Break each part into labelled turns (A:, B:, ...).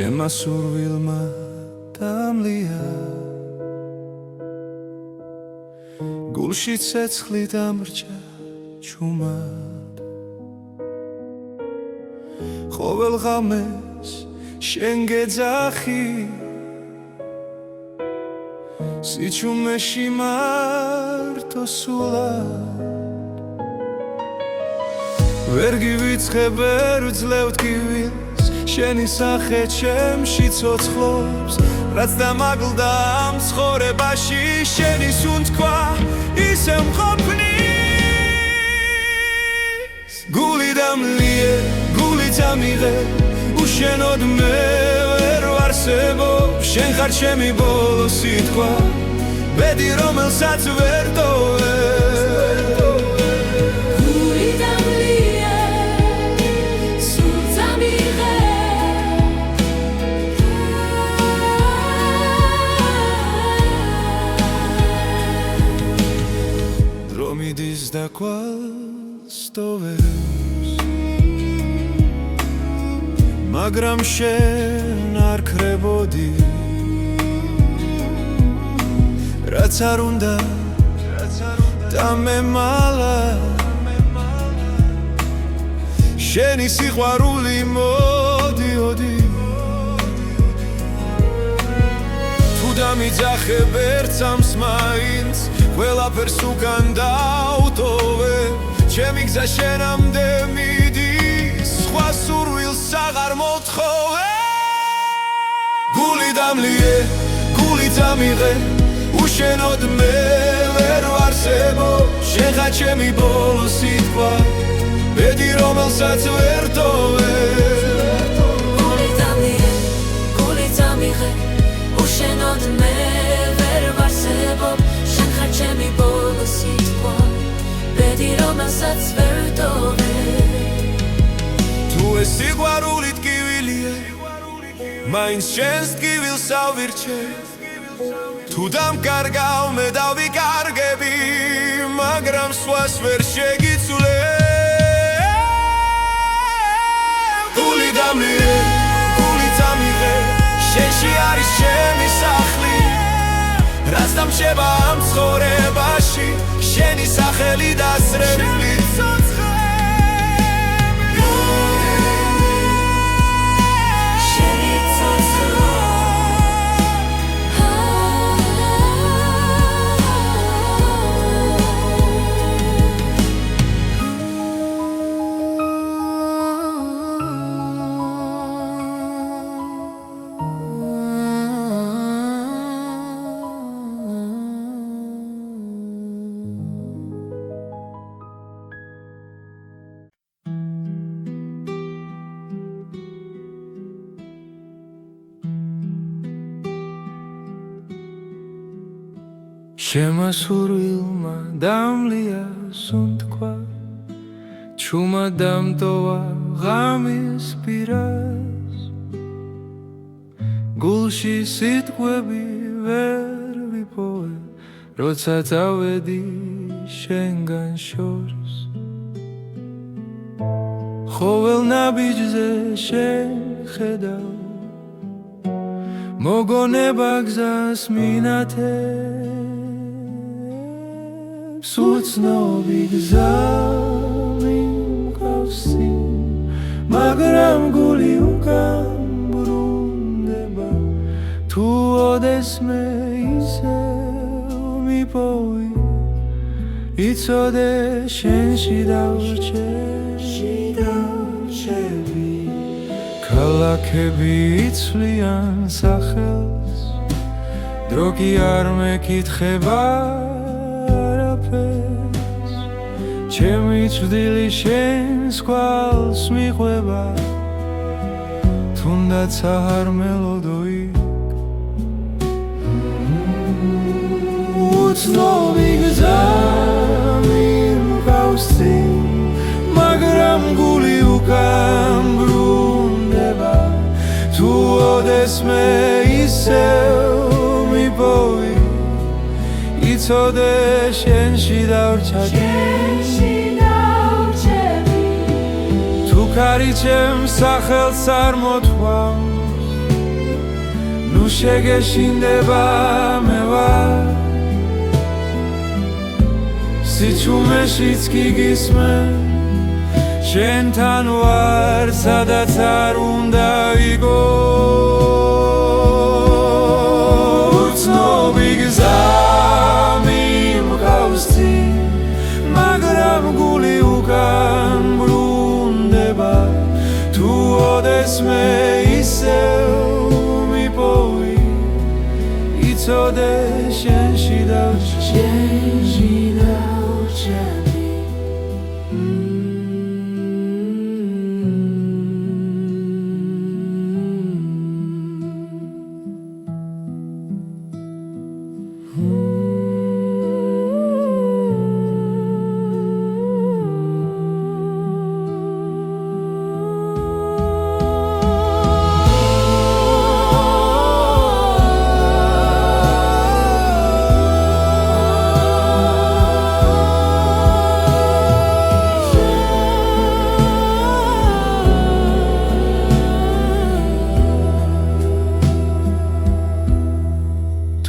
A: Shema survilma damlia Gulshi tsetskli damrja chumad Khovel ghames shen gedzaxi Sichumeshi marto sulad Ver givitskheb ver vძლევთ გივილს შენი სახე ჩემში ცოცხლობს რაც დამაგლდა ამ ცხოვრებაში შენი სუნთქვა ისე მყოფნის გული დამლიე გული დამიღე უშენოდ მე ვერ ვარსებობ შენ ხარ ჩემი ბოლო სიტყვა ბედი რომელსაც ვერ ტოვე Midiz da quals toverus Magram shen ar krebodi Rats ar unda da memala Sheni siqvaruli modi odi Tu da midzakeb ertsams mains ყველაფერს უკან დავტოვე ჩემი გზა შენამდე მიდის სხვა სურვილს აღარ მოთხოვე გული დამლიე გული დამიღე უშენოდ მე ვერ ვარსებობ შენ ხარ ჩემი ბოლო სიტყვა ბედი რომელსაც ვერ ტოვე
B: გული დამლიე გული დამიღე უშენოდ მე ვერ ვარსებობ ჩემი ბოლო სიტყვა ბედი რომელსაც ვერ ტოვე
A: თუ ეს სიყვარული ტკივილია მაინც შენს ტკივილს ავირჩე თუ დამკარგავ მე დავიკარგები მაგრამ სხვას ვერ შეგიცვლე გული დამლიე გული დამიღე შენში არის ჩემი სახლი რაც დამჩება ამ ცხოვრებაში შენი სახელი დასრებული Shema survilma damlia sundkva Chuma damtova ghamis piras Gulshi sitqvebi ver vipoe Rotsa tavedi shengan shors Khovel nabijze shen khedav Mogoneba gzas minate Sucnovi gza mimkavsi Magram guli ukam brundeba Tu odes me iseu mipovi Itzode shenshi davchebi Kalakebi itzlian sachels Drogi ar mekitcheba ჩემი წვდილი შენს კვალს მიყვება თუნდაც არ მელოდო იქ უცნობი გზა მიმყავსი მაგრამ გული უკან ბრუნდება თუ ოდეს მე ისევ მიპოვი იცოდე შენში დავრჩები თუ ქარი ჩემს სახელს არ მოთქვამს შეგეშინდება მე ვარ სიჩუმეშიც კი გისმენ შენთან ვარ სადაც არ უნდა იყო უცნობი გზა მიმყავს წინ მაგრამ გული უკან ბრუნდება თუ ოდესმე ისევ მიპოვი იცოდე შენში დავჭები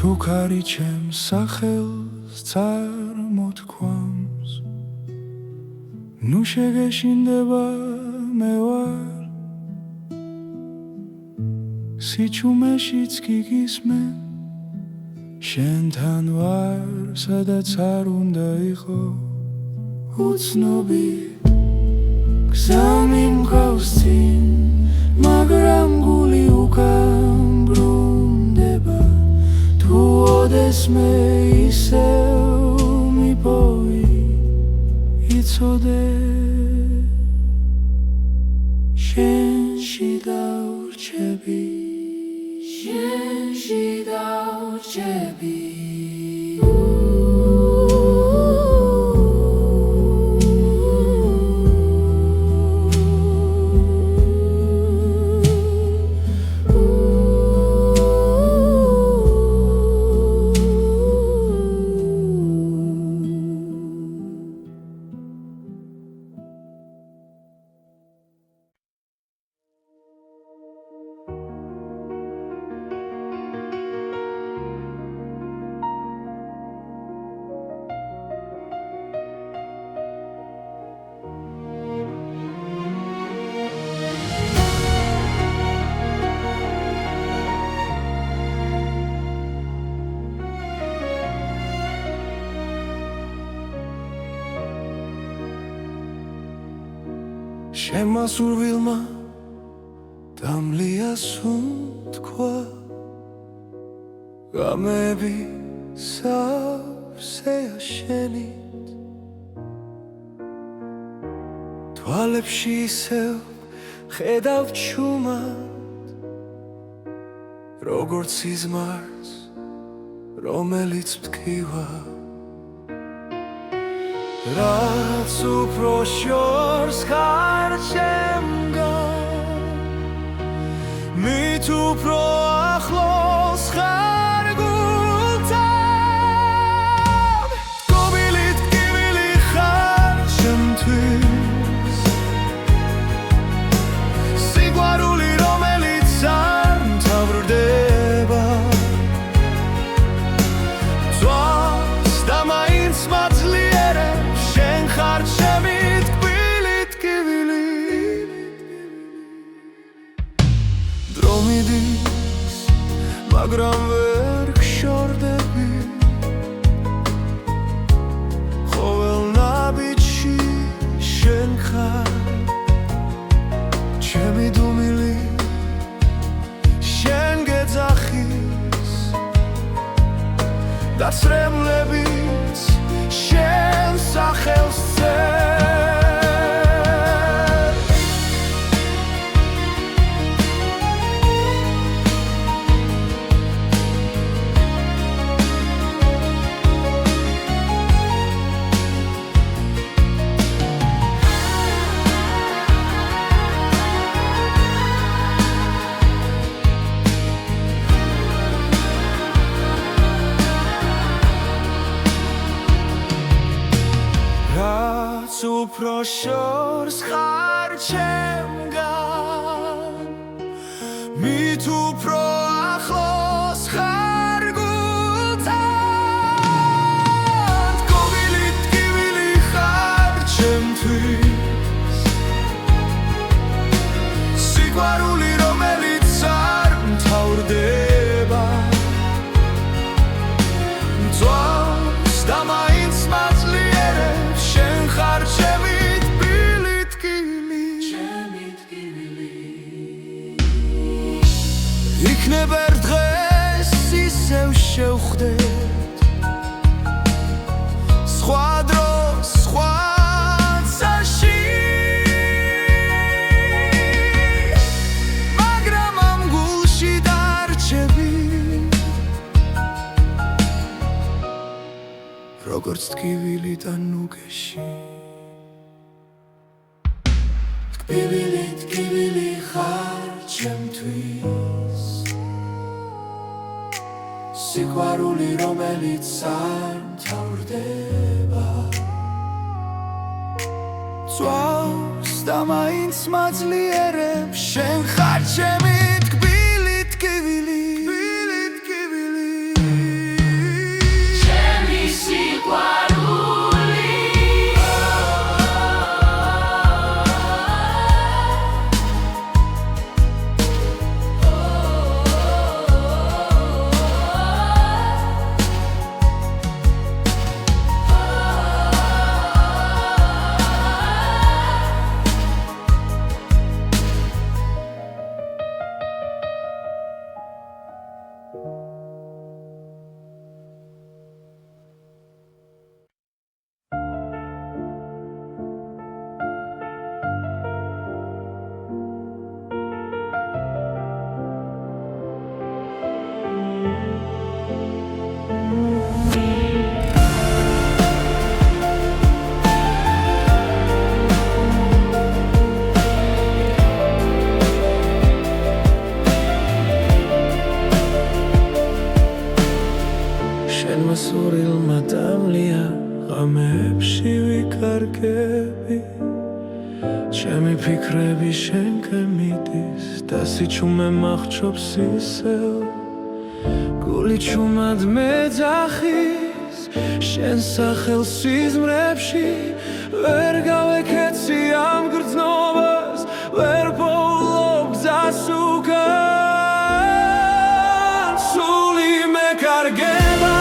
A: თუ ქარი ჩემს სახელს წარმოთქვამს ნუ შეგეშინდება მე ვარ სიჩუმეშიც კი გისმენ შენთან ვარ სადაც არ უნდა იყო უცნობი გზა მიმყავს წინ მაგრამ გული უკან ბრუნდება თუ ოდესმე ისევ მიპოვი იცოდე შენში დავრჩები შენში დავრჩები შემა სურვილმა დამლია სუნთქვა გამები სავსეა შენით თვალებში ისევ ხედავ ჩუმად როგორც სიზმარს რომელიც მტკივა რაც უფრო შორს ხარ ჩემგან მით უფრო ახლოს ხარ გულთან გობილით ტკივილი ხარ ჩემთვის სიყვარული რომელიც არ მთავრდება თვალს და მაინც მაძლიერებს შენ ხარ ჩემი ტკბილი ტკივილი დრო მიდის მაგრამ ვერ გშორდები ყოველ ნაბიჯში შენ ხარ ჩემი დუმილი შენ გეძახის და ცრემლებიც შენ სახელს წერ უფრო შორს ხარ ჩემგან მით უფრო ახლოს იქნება ერთ დღეს ისევ შევხვდეთ სხვა დროს სხვა წაში მაგრამ ამ გულში დარჩები როგორც ტკივილი და ნუგეში ტკივილი ხარ ჩემთვის სიყვარული რომელიც არ მთავრდება წვავს და მაინც მაძლიერებს შენ ხარ ჩემი ტკბილი
B: ჩემი სიყვარული
A: შენმა სურილმა დამლია ღამებში ვიკარგები ჩემი ფიქრები შენკენ მიდის და სიჩუმე მახრობს ისევ გული ჩუმად მეძახის შენ სახელს სიზმრებში ვერ გავეკეცი ამ გრძნობას ვერ პოულობ გზას უკან სული მეკარგება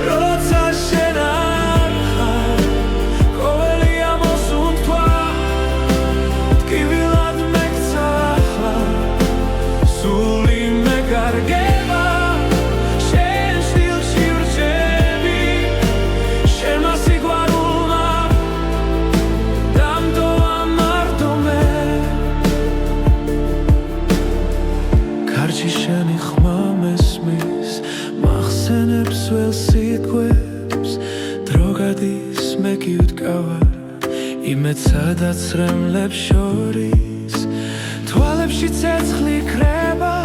A: როცა შენ არ ხარ ყოველი ამოსუნთქვა ტკივილად მეკცა სული მეკარგება შენ სტილში ვრჩები შენმა სიყვარულმა დამტოვა მარტომე კარჩი შენი ხმა მესმის მახსენებს ველს სიტყვებს დრო გადის მე კი ვდგავარ იმედ სადაც რემლებს შორის თვალებში ცეცხლი ქრება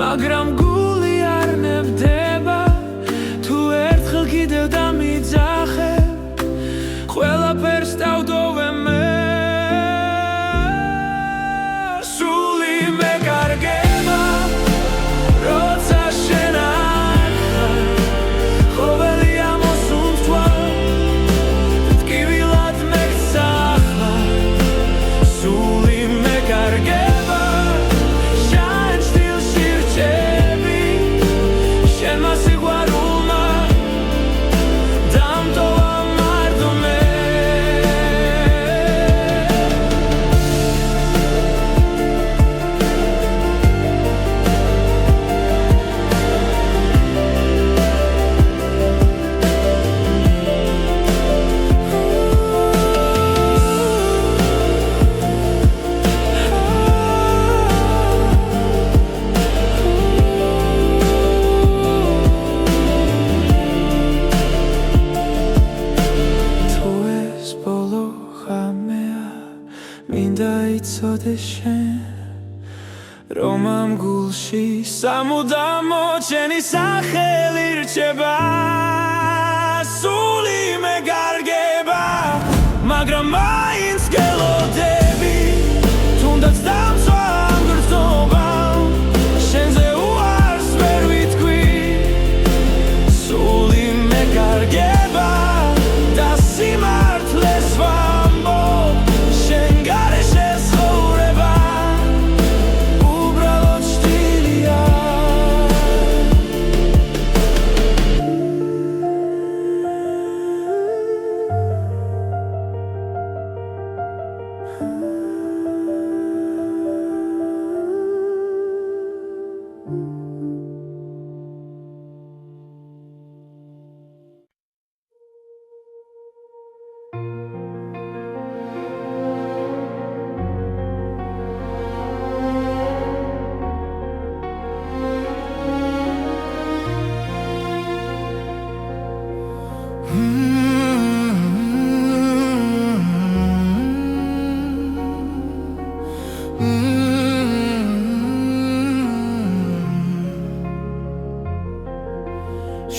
A: მაგრამ გული არ ნებდება თუ ერთხელ კიდევ დამიძახებ ყველაფერს დავდოვე მე სული მეკარგება როცა შენ არ ხარ ყოველი ამოსუნთქვა ტკივილად მეკცა სული მეკარგება შენ სტილში ვრჩები შენმა სიყვარულმა დამტოვა მარტომე თუ ეს ბოლო ხამეა მინდა იცოდე შენ რომ ამ გულში სამუდამო ჩემი სახელი რჩება სული მეკარგება მაგრამ მაინც გელოდები თუნდაც დამცვა ამ გრძნობამ შენზე უარს ვერ ვითქვი სული მეკარგება და სიმართლეს ვამბობ შენ გარეშე ცხოვრება უბრალოდ შტილია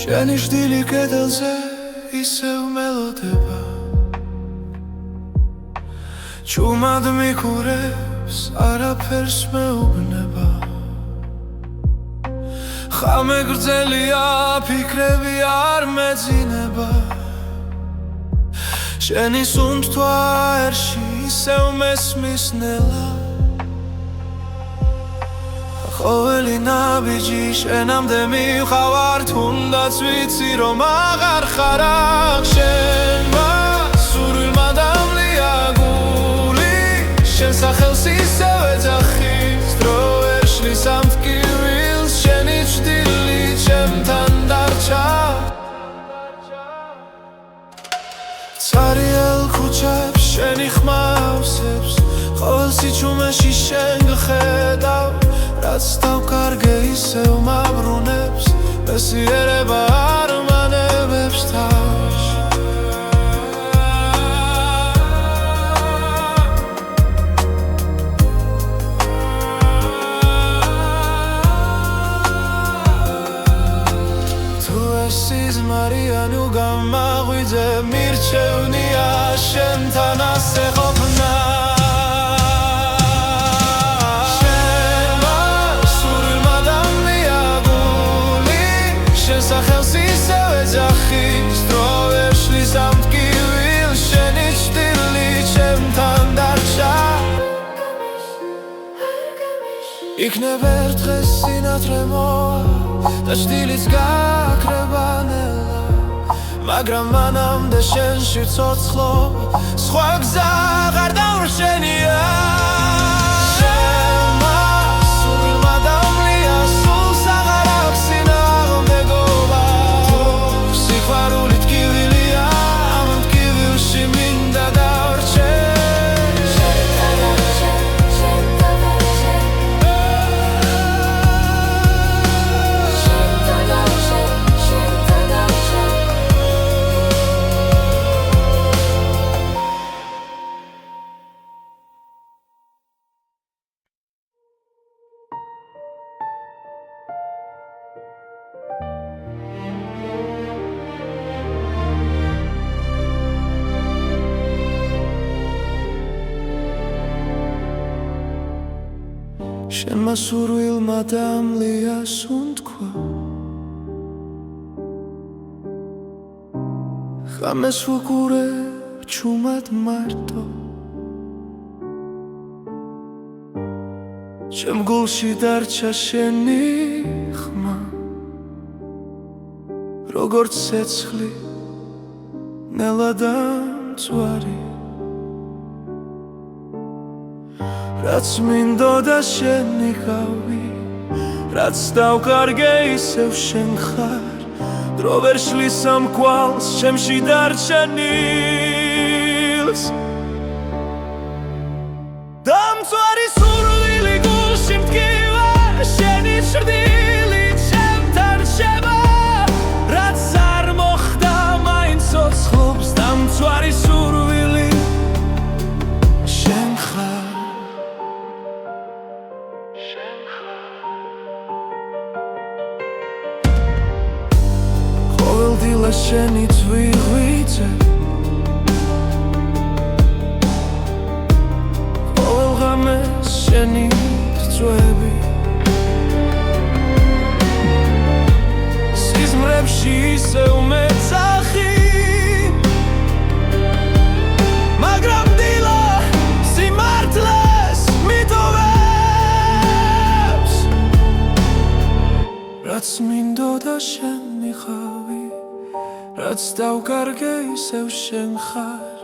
A: შენი შდილი კედელზე ისევ მელოდება ჩუმად მიკურებს არაფერს მეუბნება ხამე გრძელია ფიქრები არ მეძინება შენი სუნთქვა ერში ისევ მესმის ნელა ყოველი ნაბიჯი შენამდე მივყავარ თუნდაც ვიცი რომ აღარ ხარ აქ შენმა სურვილმა დამლია გული შენ სახელს ისევ ეძახის დრო ვერ შლის ამ ტკივილს შენი ჩრდილი ჩემთან დარჩა ცარიელ ქუჩებს შენი ხმა ავსებს ყოველ სიჩუმეში შენ გხედავ რაც დავკარგე ისევ მაბრუნებს მესიერება არ მანებებს თავს თუ ეს სიზმარია ნუ გამაღვიძე მირჩევნია შენთან ასე ყოფნა სახელს ისევ ეძახის დრო ვერ შლის ამ ტკივილს შენი ჩრდილი ჩემთან დარჩა იქნებ ერთ დღეს სინათლე მოვა და ჩრდილიც გაქრება ნელა მაგრამ მანამდე შენში ცოცხლო სხვა გზა აღარ დავრჩენია შენმა სურვილმა დამლია სუნთქვა ხამეს ვუყურებ ჩუმად მარტო ჩემ გულში დარჩა შენი ხმა როგორც ცეცხლი ნელა დამწვარი რაც მინდოდა შენი გავი რაც დავკარგე ისევ შენ ხარ დრო ვერ შლის ამ კვალს ჩემში დარჩენილს დამწვარი სურვილი გულში მტკივა შენი ჩრდილი ჩემთან რჩება რაც არ მოხდა მაინც ცოცხლობს დამწვარი სურვილი შენ ხარ ყოველ დილას შენი წვიღვიძე ყოველ ღამეს შენი წვევი სიზმრებში ისევ მეძახი მაგრამ დილა სიმართლეს მიტოვებს რაც მინდოდა შენ მიხავი რაც დავკარგე ისევ შენ ხარ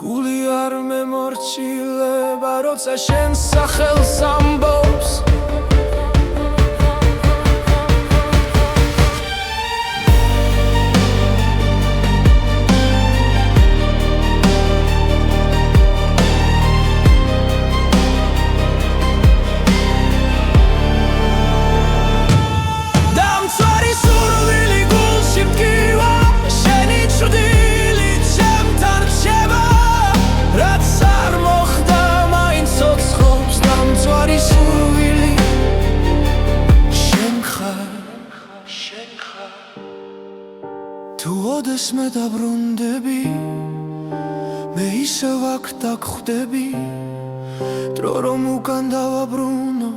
A: გული არ მემორჩილება როცა შენ სახელს ამბობს რაც არ მოხდა მაინც ცოცხლობს დამწვარი სურვილი თუ ოდესმე დაბრუნდები მე ისევ აქ დაგხვდები დრო რომ უკან დავაბრუნო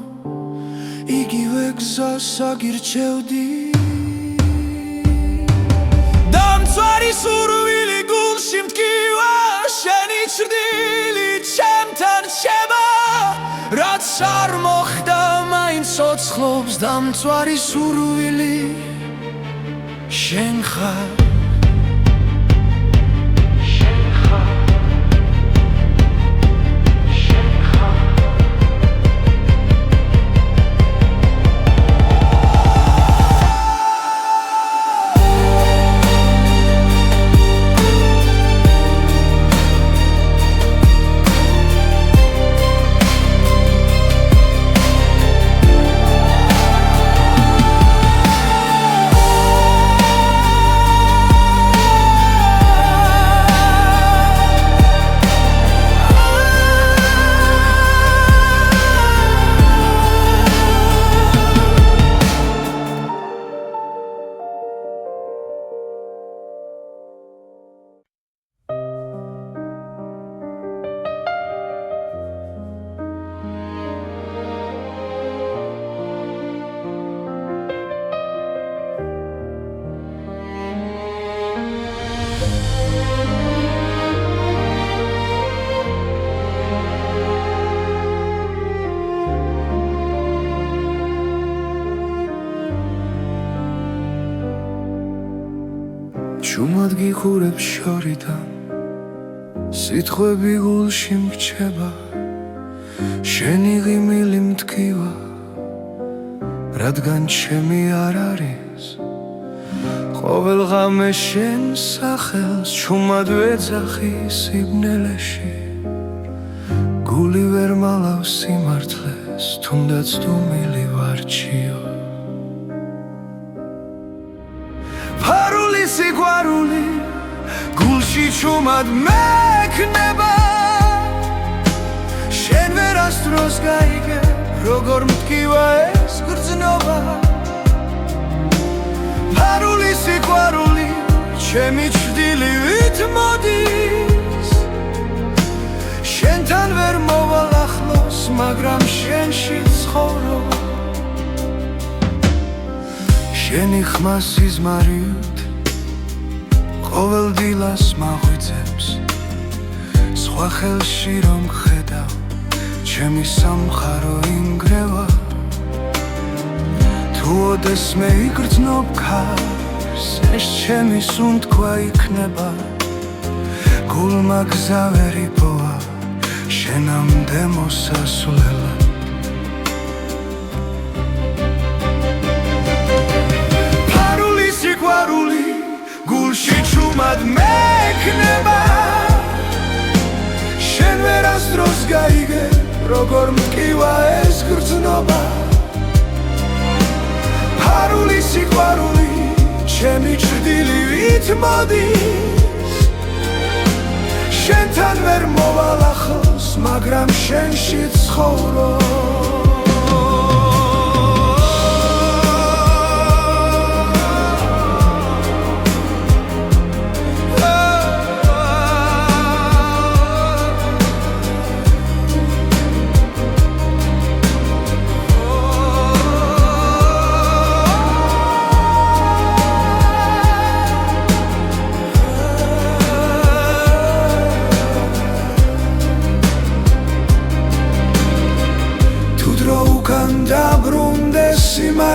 A: იგივე გზას აგირჩევდი დამცვარი სურვილი გულში მტკივა შენი ჭრდილი ჩემთან რჩება რაც არ მოხდა მაინც ცოცხლობს დამცვარი სურვილი შენ ხარ ჩუმად გიხურებ შორიდან სიტყვები გულში მრჩება შენი ღიმილი მტკივა რადგან ჩემი არ არის ყოველ ღამე შენ სახელს ჩუმად ვეძახი სიბნელეში გული ვერ მალავს სიმართლეს თუნდაც დუმილი ვარჩიო სიყვარული გულში ჩუმად მექნება შენ ვერასდროს გაიგე როგორ მტკივა ეს გრძნობა ფარული სიყვარული ჩემი ჭრდილივით მოდის შენთან ვერ მოვალ ახლოს მაგრამ შენში ცხოვრობ შენი ხმა სიზმარით ყოველ დილას მაღვიძებს სხვა ხელში რომ ხედავ ჩემი სამყარო ინგრევა თუ ოდესმე იგრძნობ ქარს ეს ჩემი სუნთქვა იქნება გულმა გზა ვერ იპოვა შენამდე მოსასვლელად ფარული სიყვარული გულში ჩუმად მექნება შენ ვერასდროს გაიგე როგორ მტკივა ეს გრძნობა ფარული სიყვარული ჩემი ჭრდილივით მოდის შენთან ვერ მოვალ ახლოს მაგრამ შენში ცხოვრობ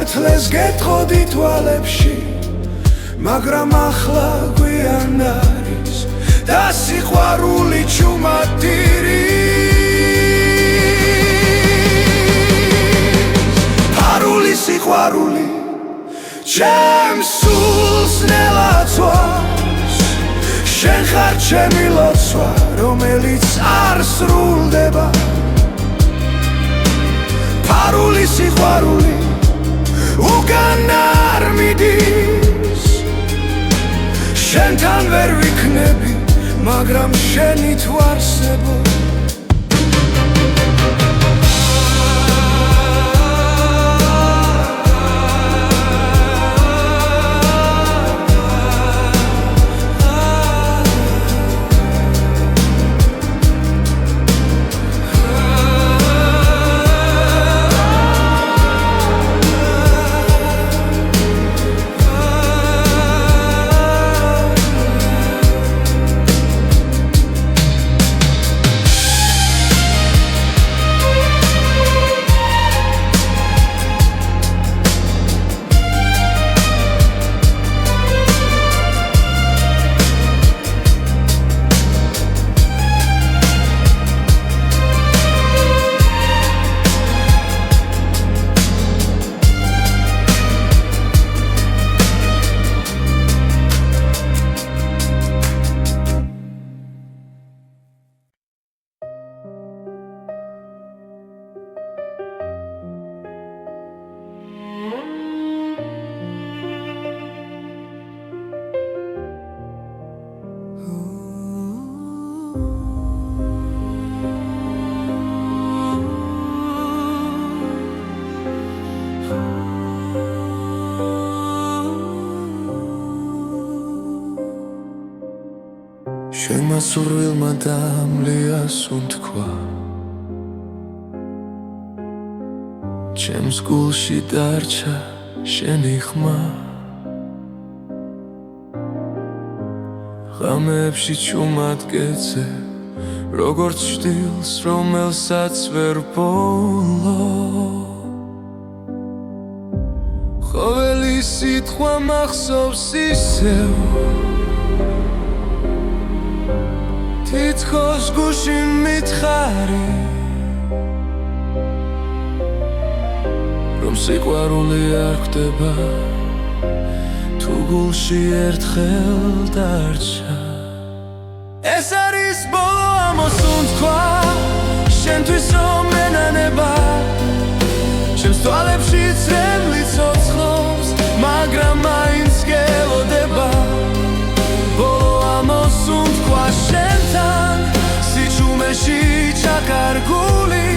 A: სიმართლეს გეტყოდი თვალებში მაგრამ ახლა გვიან არის და სიყვარული ჩუმად ტირის ფარული სიყვარული ჩემს სულს ნელაცვას შენ ხარ ჩემი ლოცვა რომელიც არ სრულდება ფარული სიყვარული უკან არ მიდის შენთან ვერ ვიქნები მაგრამ შენი თუ არსებობ შემასურვილმა დამლიას უთქვა ჩემს გულში დარჩა შენი ხმა ღამეებში ჩუმადგეცე როგორც ჭდილს რომელსაც ვერ ბოლო ყოველი სიტყვა მახსოვს ისევ თითქოს გულში მითხარი რომ სიყვარული არ ხდება თუ გულში ერთხელ დარჩა ეს არის ბოლო ამოსუნ თქვა შენთვის რომ ენანება ჩემს თვალებში წრემლი ცოცხლობს მაგრამ მაინც გელოდება ბოლო ამოსუნ თქვა შენთან სიჩუმეში ჩაკარგული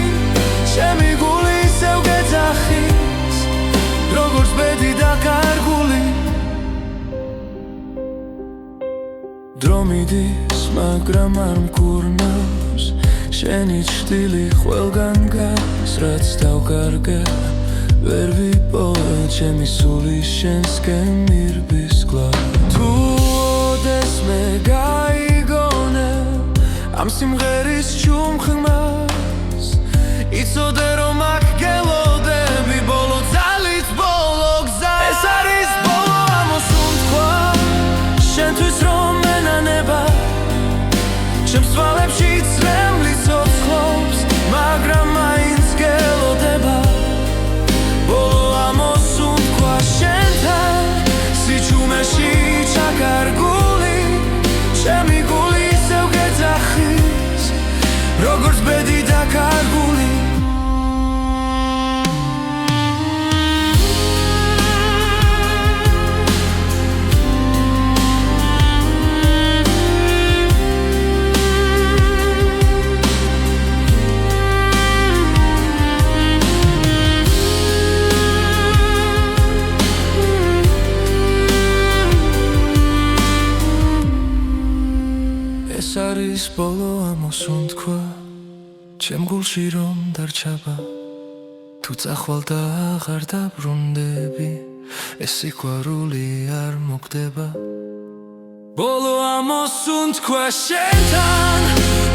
A: ჩემი გული ისევ გეძახის როგორც ბედი დაკარგული დრო მიდის მაგრამ არ მკურნავს შენი ჭრილი ყველგან გას რაც დავკარგე ვერ ვიპოვა ჩემი სული შენსკენ მირბის გლა თუ ოდეს მე გაიგონე ამ სიმღერის ჩუმხმას იცოდე რომ აქ გელოდები ბოლო ძალით ბოლო გზა ეს არის ბოლო ამოსუნ თქვა შენთვის რომ ენანება ჩემს თვალებში წრემლი ცოცხლობს მაგრამ მაინც გელოდება ბოლო ამოსუნ თქვა შენთან სიჩუმეში ჩაკარგული ჩემი გული ისევ გეძახის როგორც ბედი დაკარგული ეს არის ბოლო ამოსუნ თქვა ჩემ გულში რომ დარჩება თუ წახვალ და აღარ დაბრუნდები ეს სიყვარული არ მოხდება ბოლო ამოსუნ თქვა შენთან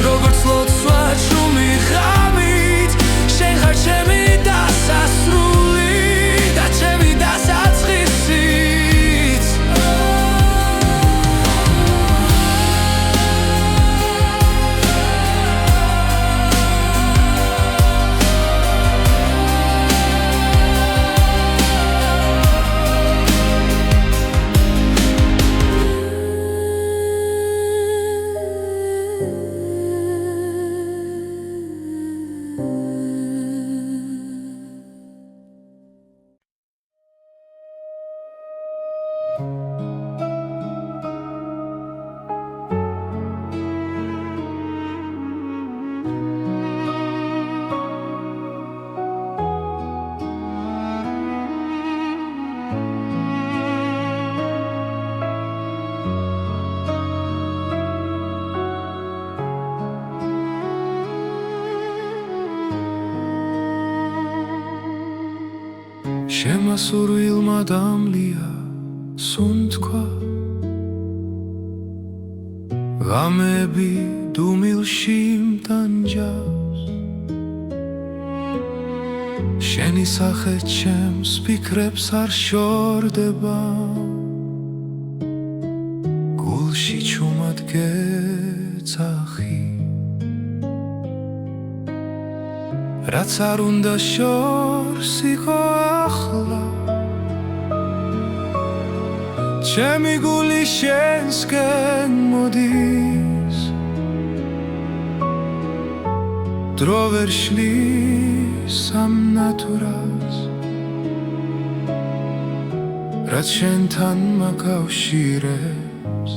A: როგორც ლოცვა ჩუმი ღამით შენ ხარ ჩემი დასასრული და ჩემი დასაწყისიც შემასურვილმა დამლია სუნ თქვა ღამეები დუმილში მტანჯავს შენი სახე ჩემს ფიქრებს არ შორდება გულში ჩუმად გეძახი რაც არ უნდა შორს იყო ახლა ჩემი გული შენსკენ მოდის დრო ვერ შლის ამ ნატურას რაც შენთან მაკავშირებს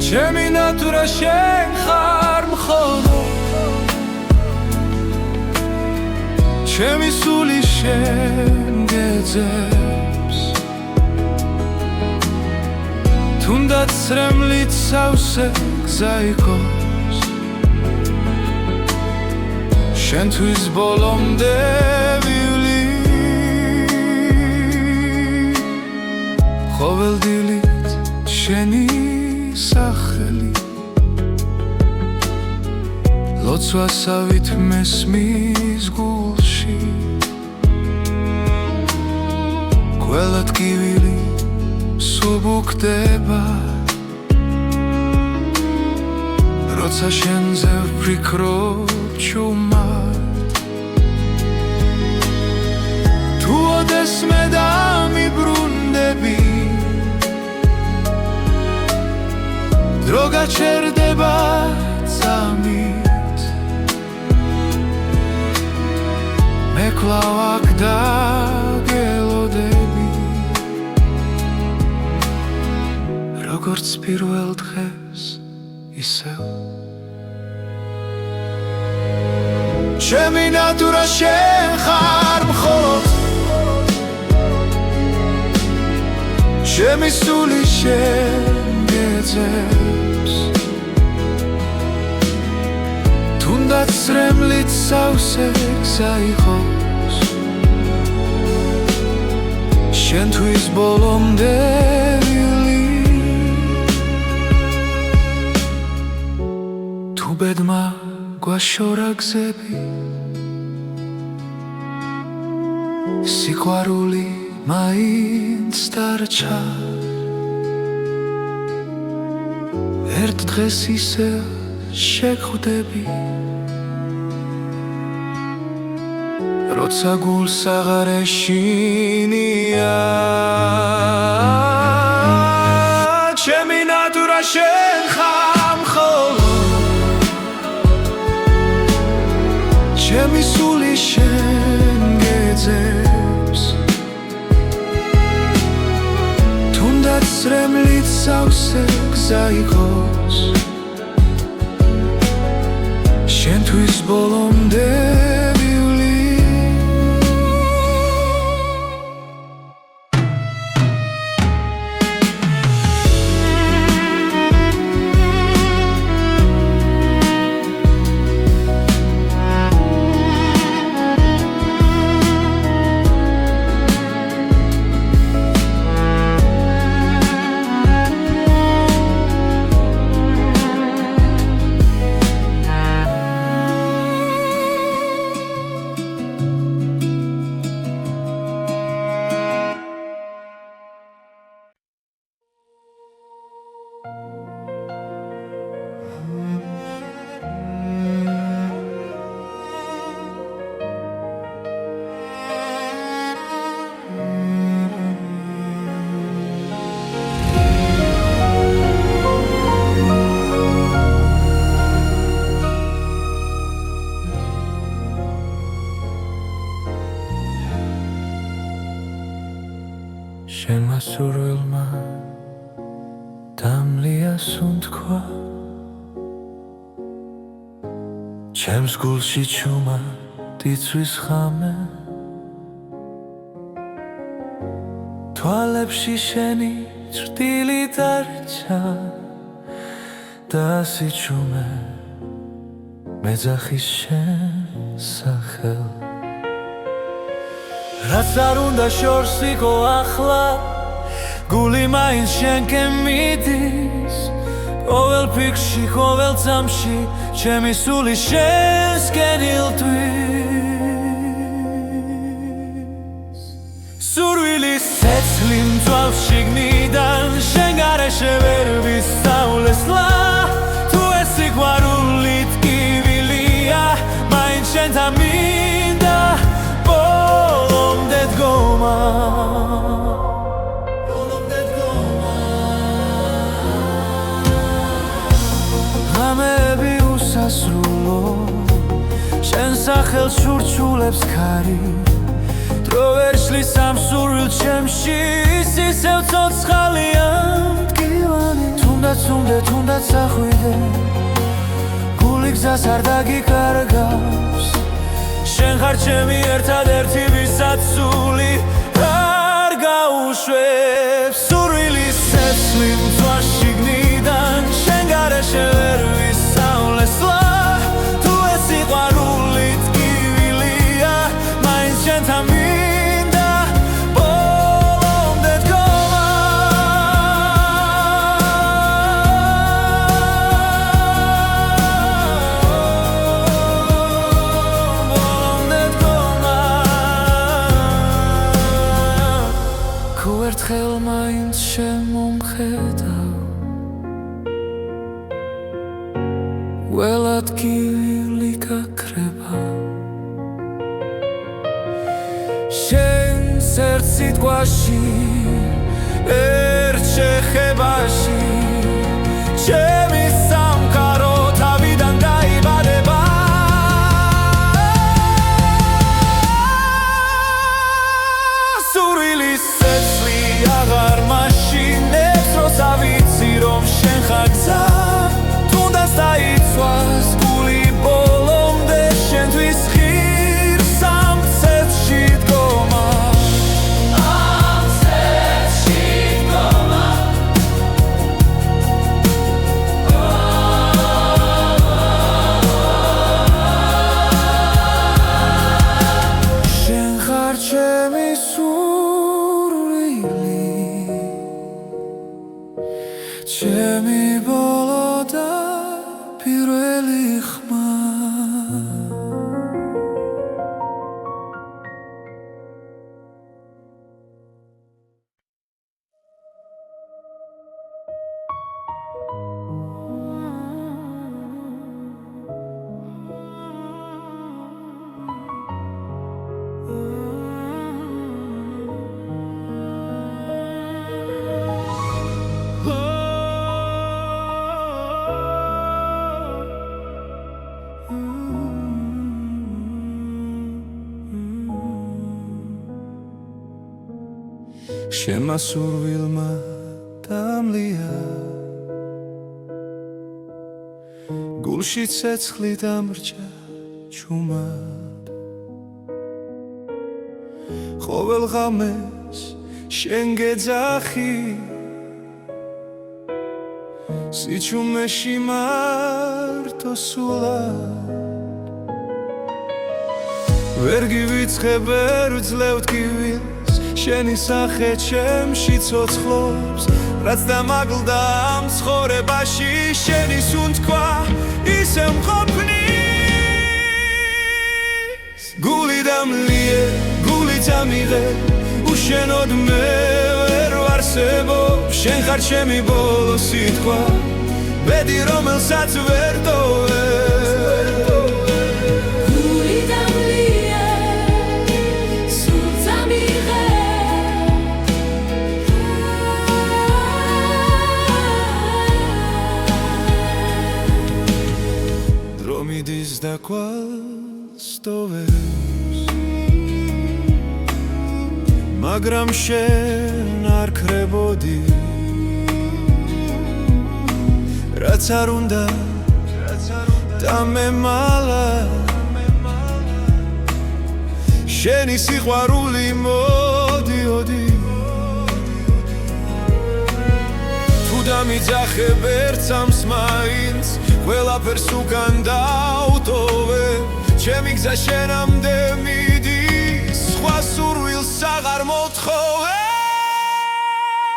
A: ჩემი ნატურა შენ ხარ მხოლოდ ჩემი სული შენ გეძებს თუნდაც რემლით სავსე გზა იყოს შენთვის ბოლომდე ვივლი ყოველდილით შენი სახელი ლოცვასავით მესმის გულში ყველა ტკივილი სუბუქდება როცა შენზე ვფიქრობ ჩუმად თუ ოდეს მე დამიბრუნდები დრო გაჩერდება წამით მე კვლავ აქ დაგელოდები როგორც პირველ დღეს ისევ ჩემი ნატურა შენ ხარ მხოლოდ ჩემი სული შენ გეძებს თუნდაც რემლით სავსე გზა იყოს შენთვის ბოლომდე ბედმა გვაშორა გზები სიყვარული მაინც დარჩა ერთ დღეს ისე შეგხვდები როცა გულს აღარ ეშინია ჩემი ნატურა შენ ხარ მხოლოდ ჩემი სული შენ გეძებს თუნდაც რემლით სავსე გზა იყოს შენთვის ბოლომდე ვივლი შენმა სურვილმა დამლია სუნთქვა ჩემს გულში ჩუმა დიცვის ხამე თვალებში შენი ჭრტილი დარჩა და სიჩუმე მეძახის შენ სახელ რაც არ უნდა შორს იყო ახლა გული მაინც შენკენ მიდის ყოველ ფიქრში, ყოველ წამში ჩემი სული შენსკენ ილტვის სურვილის ცეცხლი მძვალ შიგნიდან შენ გარეშე ვერ ვისწავლესლა თუ ეს სიყვარული ტკივილია მაინც შენთან მინდა ბოლომდე დგომა ღამეები უსასრულო შენ სახელს შურჩულებს ქარი დრო ვერ შლის ამ სურვილ ჩემში ის ისევ ცოცხალია მტკივანი თუნდაც ახვიდე გული გზას არ დაგიკარგავს შენ ხარ ჩემი ერთადერთი ვისაც სული არ გაუშვებს სურვილის ცეცხლი მძვალ სახელ მაინც შემომხედავ ველად გივილი გაქრება შენს ერთ სიტყვაში ერთ შეხებაში ჩემი სამყარო თავიდან დაიბადება სურვილის სეცლი აღარ მაშინებს როცა ვიცი რომ შენ ხარ გზა თუნდაც დაიცვას გული ბოლომდე შენთვის ღირს ამ ცეცხლში დგომა შენ ხარ ჩემი სურვილი ჩემი ბოლო და პირველი ხმა შენმა სურვილმა დამლია გულში ცეცხლი დამრჩა ჩუმად ყოველ ღამეს შენ გეძახი სიჩუმეში მარტო სულად ვერ გივიწყებ ვერ ვძლევ ტკივილს შენი სახე ჩემში ცოცხლობს რაც დამაგლდა ამ ცხოვრებაში შენი სუნთქვა ისე მყოფნის გული დამლიე გული წამიღე უშენოდ მე ვერ ვარსებობ შენ ხარ ჩემი ბოლო სიტყვა ბედი რომელსაც ვერ ტოვე მიდის და კვალს ტოვებს მაგრამ შენ არ ქრებოდი რაც არ უნდა დამემალა შენი სიყვარული მოდიოდი თუ დამიძახებ ერთ სამს მაინც ყველაფერს უკან დავტოვე ჩემი გზა შენამდე მიდის სხვა სურვილს აღარ მოთხოვე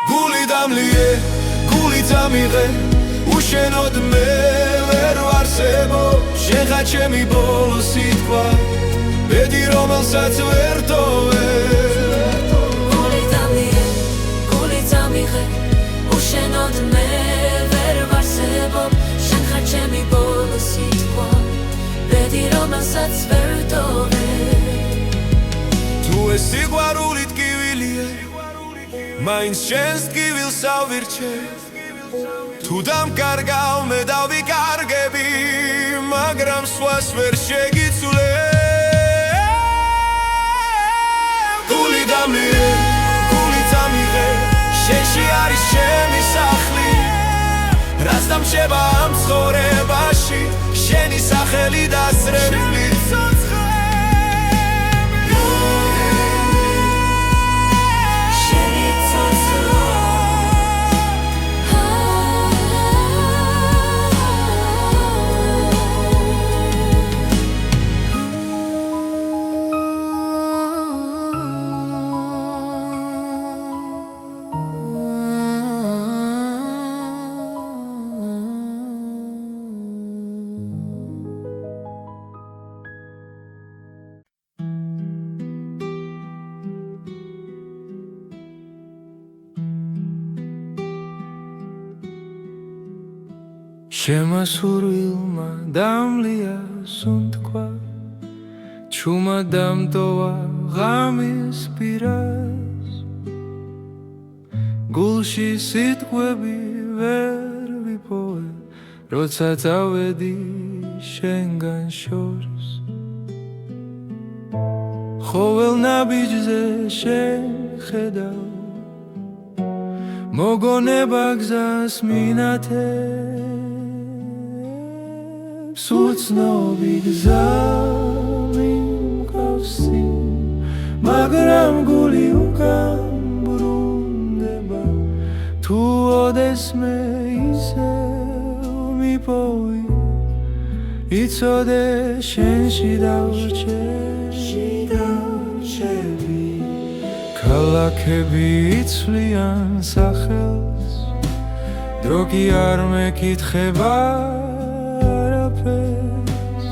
A: გული დამლიე გული წამიღე უშენოდ მე ვერ ვარსებობ შენ ხარ ჩემი ბოლო სიტყვა ბედი რომელსაც ვერ ტოვე
C: გული დამლიე გული წამიღე უშენოდ მე ვერ ვარსებობ ჩემი ბოლო სიტყვა ბედი რომელსაც ვერ ტოვე
A: თუ ეს სიყვარული ტკივილია მაინც შენს ტკივილს ავირჩევ თუ დამკარგავ მე დავიკარგები მაგრამ სხვას ვერ შეგიცვლე გული დამლიე გული წამიღე შენში არის ჩემი სახლი რაც დამრჩება ამ ცხოვრებაში შენი სახელი დასრებული შემასურვილმა დამლია სუნთქვა ჩუმა დამტოვა ღამის პირას გულში სიტყვები ვერ ვიპოვე როცა წავედი შენგან შორს ხოველ ნაბიჯზე შეხედავ მოგონება გზას მინათებს უცნობი გზა მიმყავსი მაგრამ გული უკან ბრუნდება თუ ოდესმე ისევ მიპოვი იცოდე შენში დავრჩები ქალაქები იცვლიან სახელს დრო კი არ მეკითხება არაფერს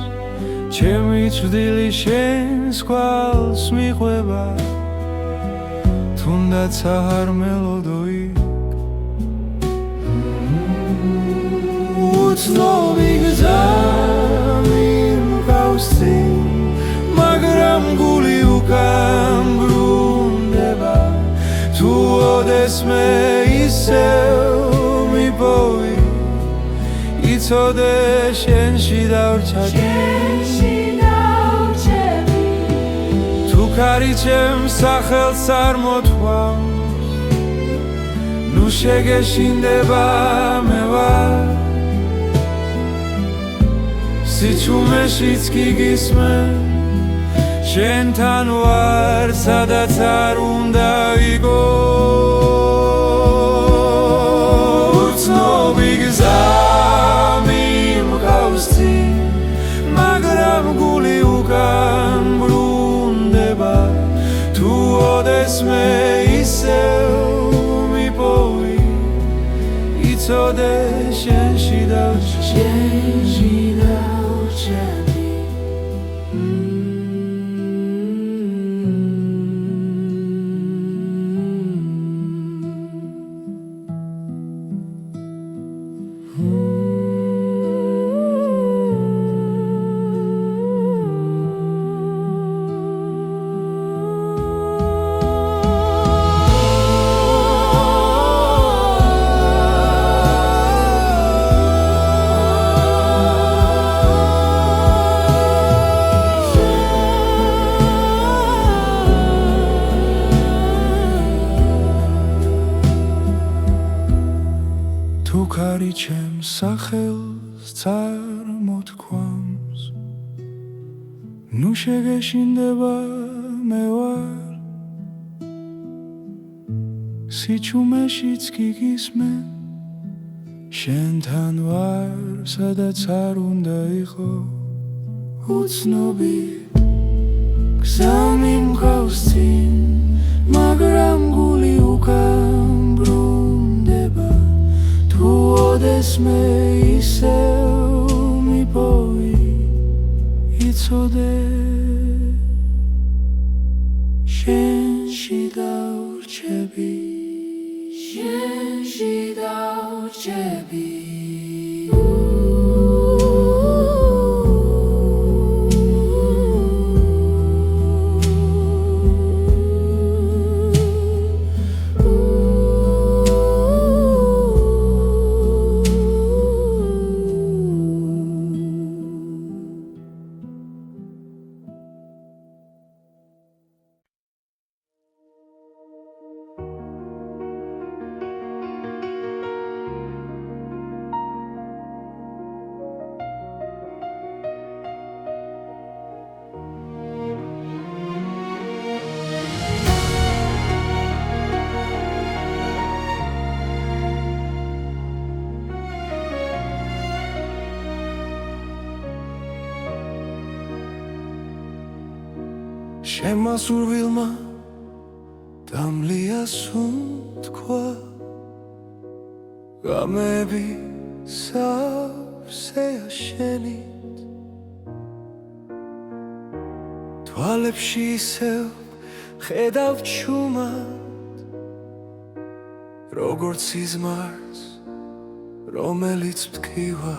A: ჩემი წვდილი შენს კვალს მიყვება თუნდაც არ მელოდო იქ უცნობი გზა მიმყავსი მაგრამ გული უკან ბრუნდება თუ ოდესმე ისევ მიპოვი იცოდე შენში დავრჩები თუ ქარი ჩემს სახელს არ მოთქვამს ნუ შეგეშინდება მე ვარ სიჩუმეშიც კი გისმენ შენთან ვარ სადაც არ უნდა ვიგო უცნობი გზა მიმყავსი მაგრამ გული უკან ბრუნდება თუ ოდესმე ისევ მიპოვი იცოდე შენში დავრჩები თუ ქარი ჩემს სახელს წარმოთქვამს ნუ შეგეშინდება მე ვარ სიჩუმეშიც კი გისმენ შენთან ვარ სადაც არ უნდა იყო უცნობი გზა მიმყავსი მაგრამ გული უკან ბრუნდება თუ ოდესმე ისევ მიპოვი იცოდე შენში დავრჩები შენში დავრჩები შემასურვილმა დამლია სუნთქვა ღამეები სავსეა შენით თვალებში ისევ ხედავ ჩუმად როგორც სიზმარს რომელიც მткივა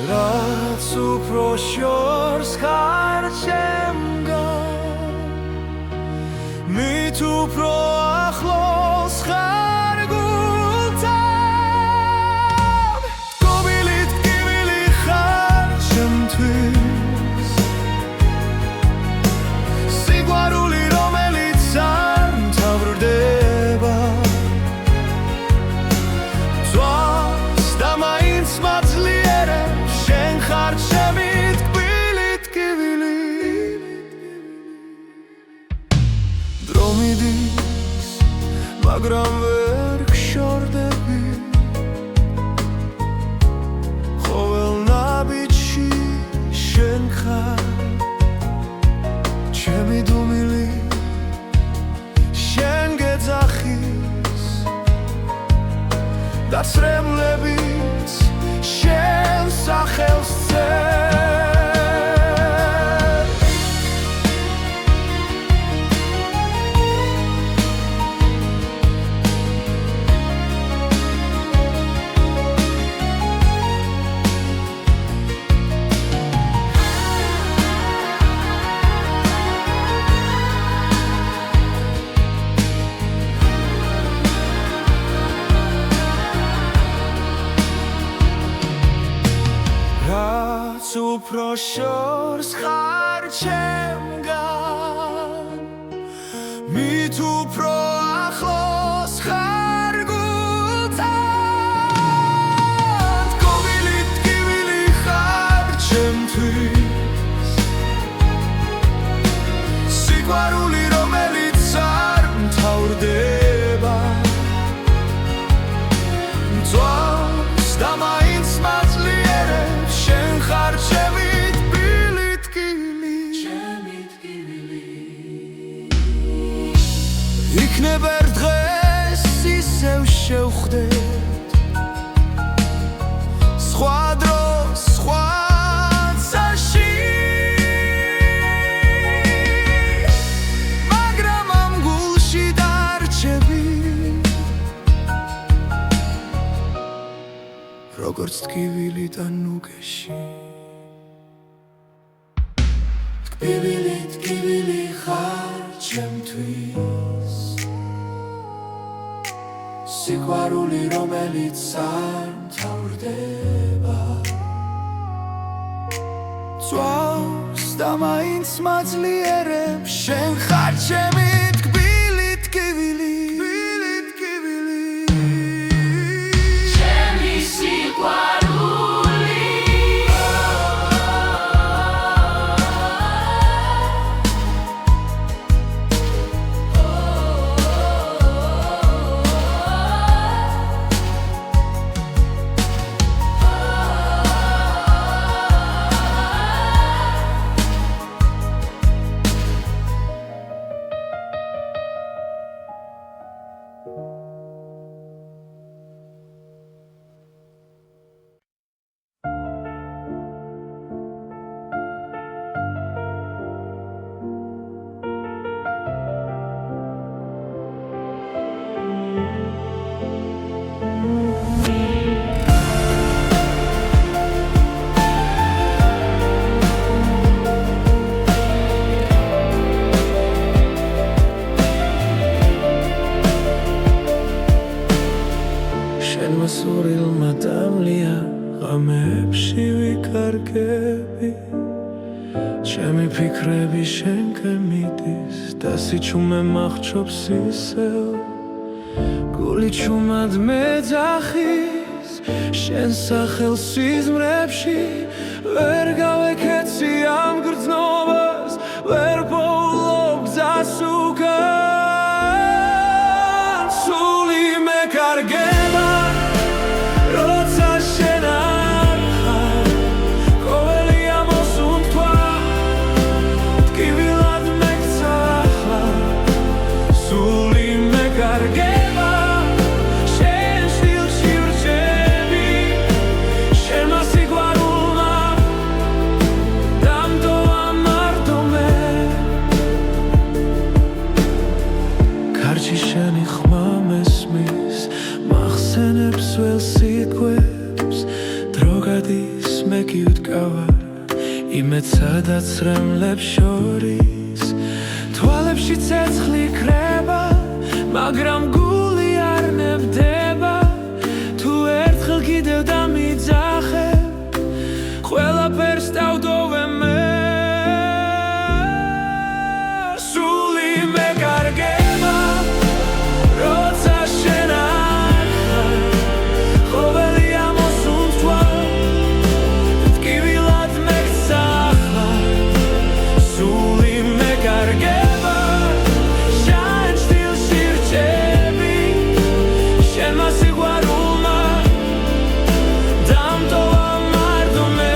A: რაც უფრო შორს ხარ ჩემგან მით უფრო ახლოს ხარ გულთან გობილით ტკივილი ხარ ჩემთვის სიყვარული რომელიც არ მთავრდება ძვავს და მაინც მაძლიერებს შენ ხარ ჩემი ტკბილი ტკივილი დრო მიდის მაგრამ ვერ გშორდები ყოველ ნაბიჯში შენ ხარ ჩემი დუმილი შენ გეძახის და სრემლებიც შენ სახელს რაც უფრო შორს ხარ ჩემგან მით უფრო ახლოს ხარ გულთან გობილი ტკივილი ხარ ჩემთვის სიყვარული რომელიც არ მთავრდება ძვავს და მაინც მაძლიერებს შენ ხარ ჩემი ტკბილი ტკივილი იქნება ერთ დღეს ისევ შევხვდეთ სხვა დროს სხვა წაში მაგრამ ამ გულში დარჩები როგორც ტკივილი და ნუგეში ტკბილი ტკივილი ხარ ჩემთვის სიყვარული რომელიც არ მთავრდება ძვავს და მაინც მაძლიერებს შენ ხარ ჩემი ტკბილი ტკივილი
B: ჩემი სიყვარული
A: შენმა სურილმა დამლია ღამებში ვიკარგები ჩემი ფიქრები შენკენ მიდის და სიჩუმე მახრობს ისევ გული ჩუმად მეძახის შენ სახელს სიზმრებში ვერ გავეკეცი ამ გრძნობას ვერ პოულობ გზას უკან სული მეკარგება როცა შენ არ ხარ ყოველი ამოსუნთქვა ტკივილად მეკცა ახლა სული მეკარგება შენ სტილში ვრჩები შენმა სიყვარულმა დამტოვა მარტო
D: ცეცხლი ქრება, მაგრამ გული არ ნებდება. თუ ერთხელ კიდევ დამიძახებ, ყველაფერს დავდოვე მე. სული მეკარგება, როცა შენ არ ხარ, ყოველი ამოსუნთქვა, ტკივილად მეგცახლა. სული მეკარგება, შენ სტილში რჩები, შენმა სიყვარულმა დამტოვა მარდომე.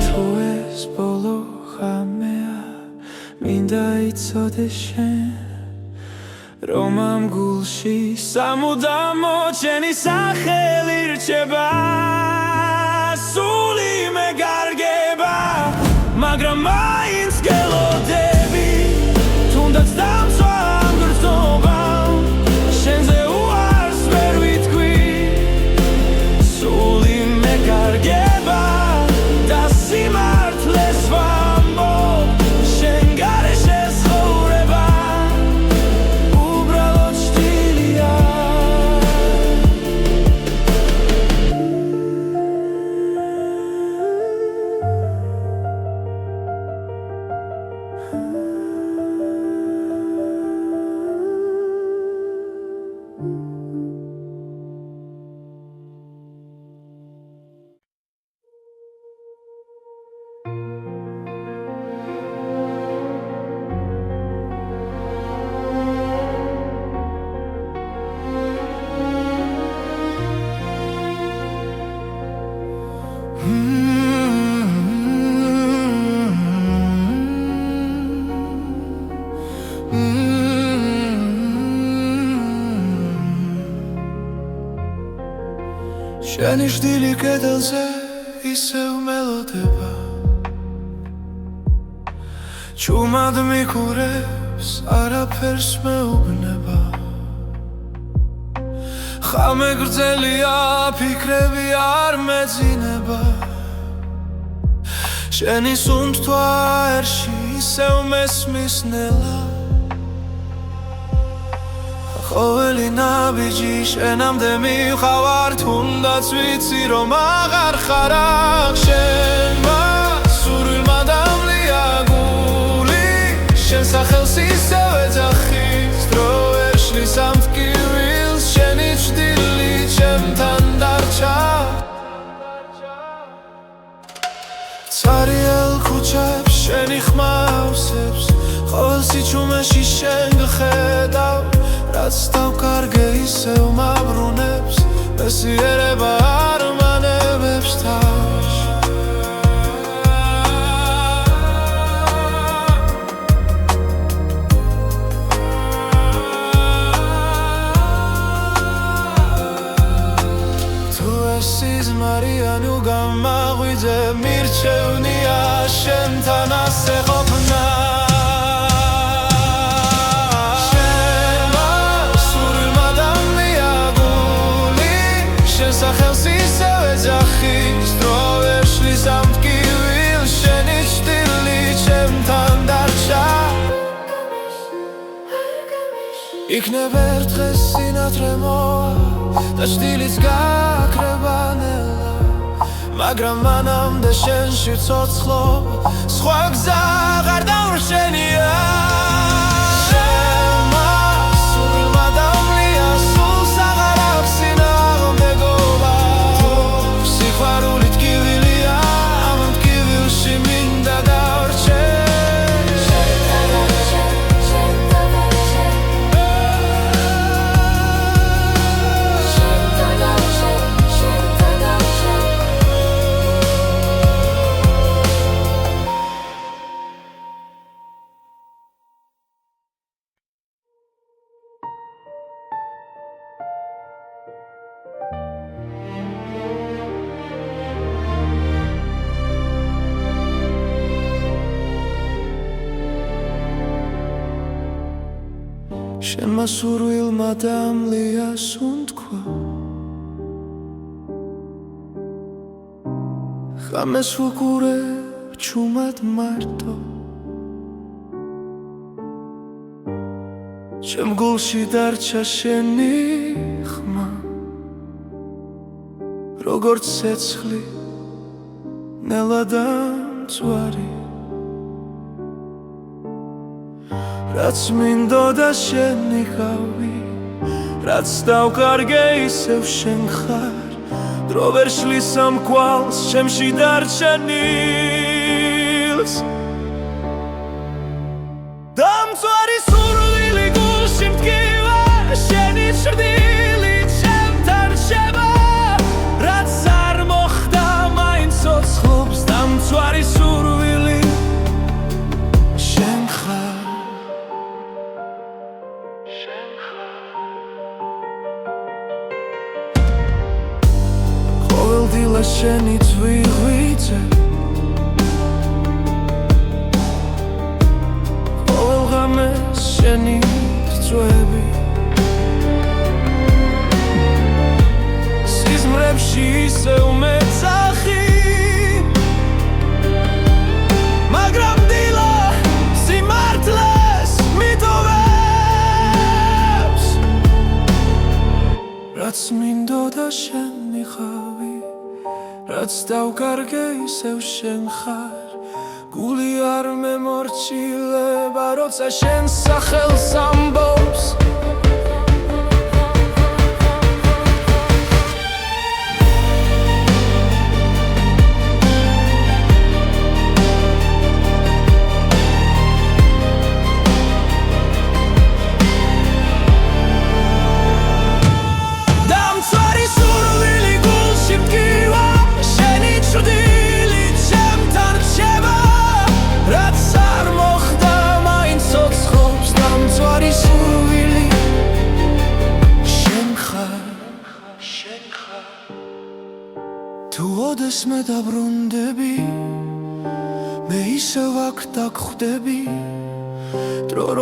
D: თუ ეს ბოლო ხამეა, მინდა იცოდე შენ, რომ ამ გულში სამუდამოდ შენი სახელი რჩება. სული მეკარგება, მაგრამ მაინც გელოდები, თუნდაც დამცვა ამ გრძნობამ, შენზე უარს ვერ ვიტყვი. სული მეკარგება და სიმართლეს ვამბობ, შენ გარეშე ცხოვრება უბრალოდ შტილია.
A: შენი შდილი კედელზე ისევ მელოდება, ჩუმად მიკურებს, არაფერს მეუბნება. ხამე გრძელია, ფიქრები არ მეძინება, შენი სუნთქვა ერში ისევ მესმის ნელა. ყოველი ნაბიჯი შენამდე მივხავარ, თუნდაც ვიცი რომ აღარ ხარ აქ. შენმა სურვილმა დამლია გული, შენ სახელს ისევ ეძახის, დრო ვერ შლის ამ ტკივილს, შენი ჩრდილი ჩემთან დარჩა. ცარიელ ქუჩებს შენი ხმა ავსებს, ყოველ სიჩუმეში შენ გხედავ, რაც დავკარგე ისევ მაბრუნებს, მესიერება არ მანევებს თავს. თუ ეს სიზმარია ნუ გამაღვიძე, მირჩევნია შენთან ასე ყოფნა. სახელს ისევ ეძახის, დრო ვერ შლის ამ ტკივილს, შენი ჩრდილი ჩემთან დარჩა. იქნებ ერთ დღეს სინათლე მოვა და ჩრდილიც გაქრება ნელა, მაგრამ მანამდე შენში ვცოცხლობ, სხვა გზა აღარ დავრჩენია. შენმა სურვილმა დამლია სუნთქვა ხამეს ვუყურებ ჩუმად მარტო ჩემ გულში დარჩა შენი ხმა როგორც ცეცხლი ნელა და მწვარი რაც მინდოდა შენი ხავი რაც დავკარგე ისევ შენ ხარ დრო ვერ შლის ამ კვალს ჩემში დარჩენილს დამწვარი სურვილი გულში მტკივა შენი ჭრდილი ჩემთან რჩება რაც არ მოხდა მაინც ცოცხლობს დამწვარი სურვილი შენ ხარ ყოველ დილა შენი ძვირღვიძე ყოველ ღამეს შენი რწვევი სიზმრებში ისევ მეძახი მაგრამ დილა სიმართლეს მიტოვებს რაც მინდოდა შენი ხავი რაც დავკარგე ისევ შენ ხარ გული არ მემორჩილება როცა შენ სახელს ამბობს თუ ოდესმე დაბრუნდები მე ისევ აქ დაგხვდები დრო რომ